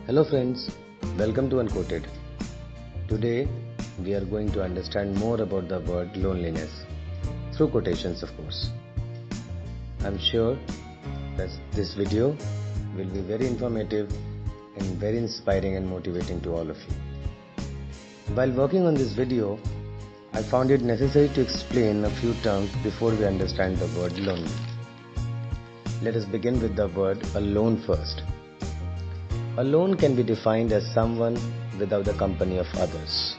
Hello friends, welcome to Unquoted. Today we are going to understand more about the word loneliness through quotations, of course. I'm sure that this video will be very informative and very inspiring and motivating to all of you. While working on this video, I found it necessary to explain a few terms before we understand the word lonely. Let us begin with the word alone first. Alone can be defined as someone without the company of others.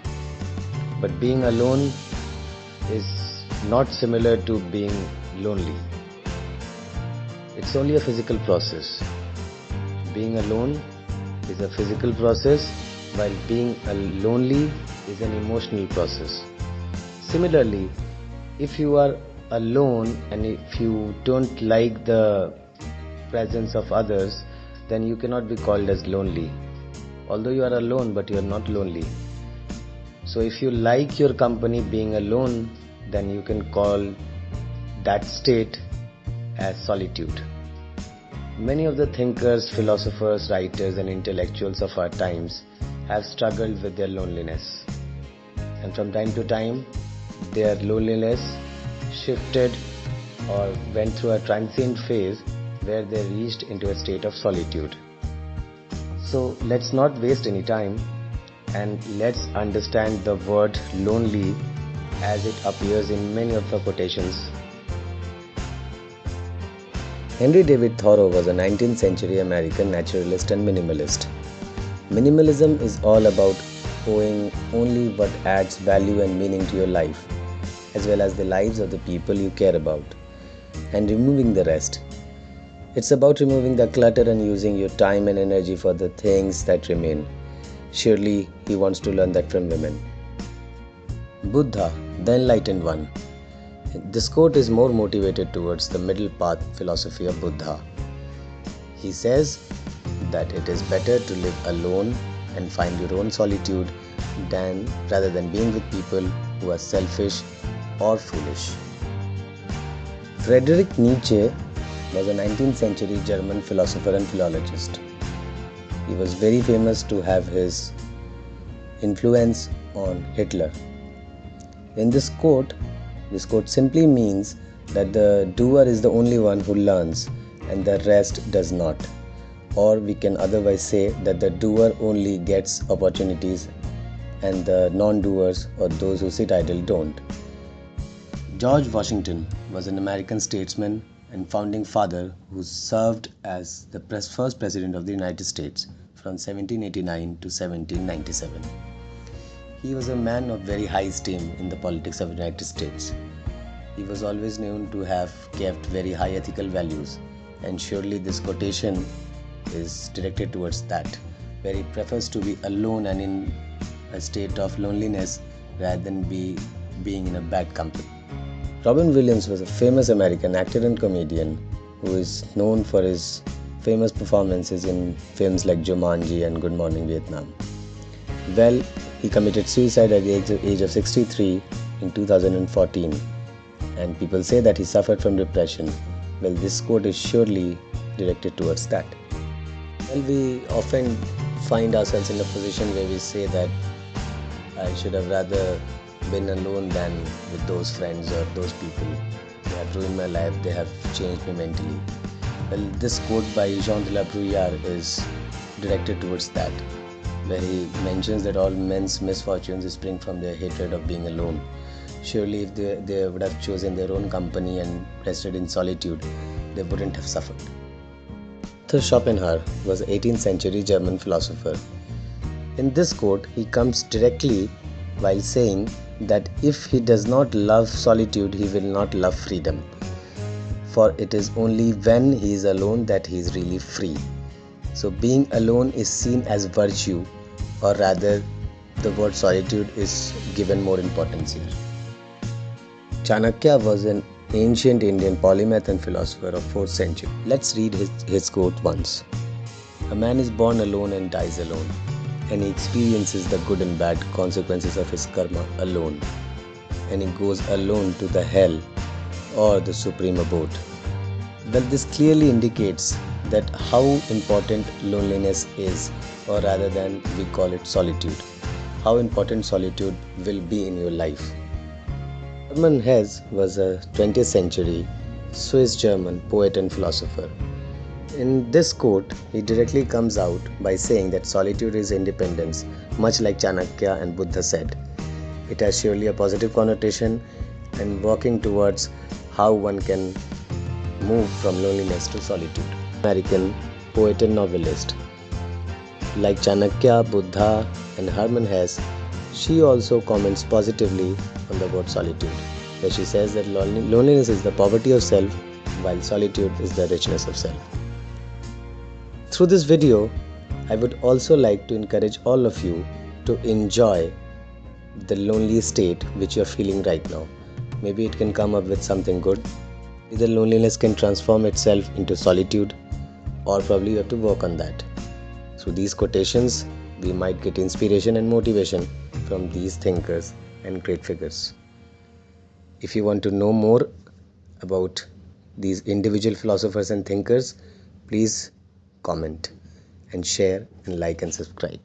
But being alone is not similar to being lonely. It's only a physical process. Being alone is a physical process, while being lonely is an emotional process. Similarly, if you are alone and if you don't like the presence of others, then you cannot be called as lonely. Although you are alone, but you are not lonely. So if you like your company being alone, then you can call that state as solitude. Many of the thinkers, philosophers, writers and intellectuals of our times have struggled with their loneliness. And from time to time, their loneliness shifted or went through a transient phase where they reached into a state of solitude. So let's not waste any time and let's understand the word lonely as it appears in many of the quotations. Henry David Thoreau was a 19th century American naturalist and minimalist. Minimalism is all about owning only what adds value and meaning to your life, as well as the lives of the people you care about, and removing the rest. It's about removing the clutter and using your time and energy for the things that remain. Surely he wants to learn that from women. Buddha, the Enlightened One. This quote is more motivated towards the middle path philosophy of Buddha. He says that it is better to live alone and find your own solitude rather than being with people who are selfish or foolish. Friedrich Nietzsche was a 19th century German philosopher and philologist. He was very famous to have his influence on Hitler. In this quote simply means that the doer is the only one who learns and the rest does not. Or we can otherwise say that the doer only gets opportunities and the non-doers or those who sit idle don't. George Washington was an American statesman and founding father who served as the first president of the United States from 1789 to 1797. He was a man of very high esteem in the politics of the United States. He was always known to have kept very high ethical values, and surely this quotation is directed towards that, where he prefers to be alone and in a state of loneliness rather than being in a bad company. Robin Williams was a famous American actor and comedian who is known for his famous performances in films like Jumanji and Good Morning Vietnam. Well, he committed suicide at the age of 63 in 2014, and people say that he suffered from depression. Well, this quote is surely directed towards that. Well, we often find ourselves in a position where we say that I should have rather been alone than with those friends or those people. They have ruined my life, they have changed me mentally. Well, this quote by Jean de la Bruyère is directed towards that, where he mentions that all men's misfortunes spring from their hatred of being alone. Surely if they would have chosen their own company and rested in solitude, they wouldn't have suffered. Arthur Schopenhauer was an 18th century German philosopher. In this quote, he comes directly while saying that if he does not love solitude, he will not love freedom. For it is only when he is alone that he is really free. So being alone is seen as virtue, or rather the word solitude is given more importance here. Chanakya was an ancient Indian polymath and philosopher of 4th century. Let's read his quote once. A man is born alone and dies alone, and he experiences the good and bad consequences of his karma alone, and he goes alone to the hell or the supreme abode. Well, this clearly indicates that how important loneliness is, or rather than we call it solitude. How important solitude will be in your life. Hermann Hesse was a 20th century Swiss German poet and philosopher. In this quote, he directly comes out by saying that solitude is independence, much like Chanakya and Buddha said. It has surely a positive connotation and working towards how one can move from loneliness to solitude. American poet and novelist. Like Chanakya, Buddha, and Hermann Hesse, she also comments positively on the word solitude, where she says that loneliness is the poverty of self, while solitude is the richness of self. Through this video, I would also like to encourage all of you to enjoy the lonely state which you are feeling right now. Maybe it can come up with something good. Either loneliness can transform itself into solitude, or probably you have to work on that. Through these quotations, we might get inspiration and motivation from these thinkers and great figures. If you want to know more about these individual philosophers and thinkers, please comment and share and like and subscribe.